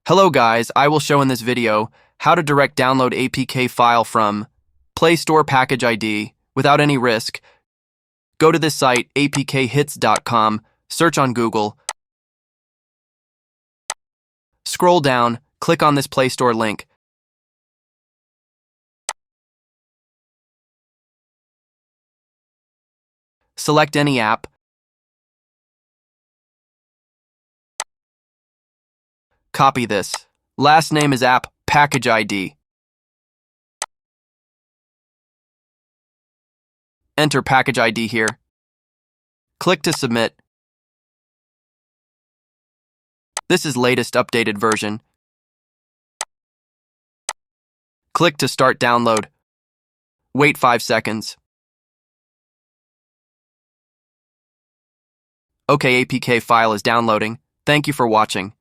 Hello guys, I will show in this video how to direct download APK file from Play Store package ID without any risk. Go to this site apkhits.com, search on Google, scroll down, click on this Play Store link. Select any app. Copy this. Last name is app, package ID. Enter package ID here. Click to submit. This is latest updated version. Click to start download. Wait 5 seconds. Okay, APK file is downloading. Thank you for watching.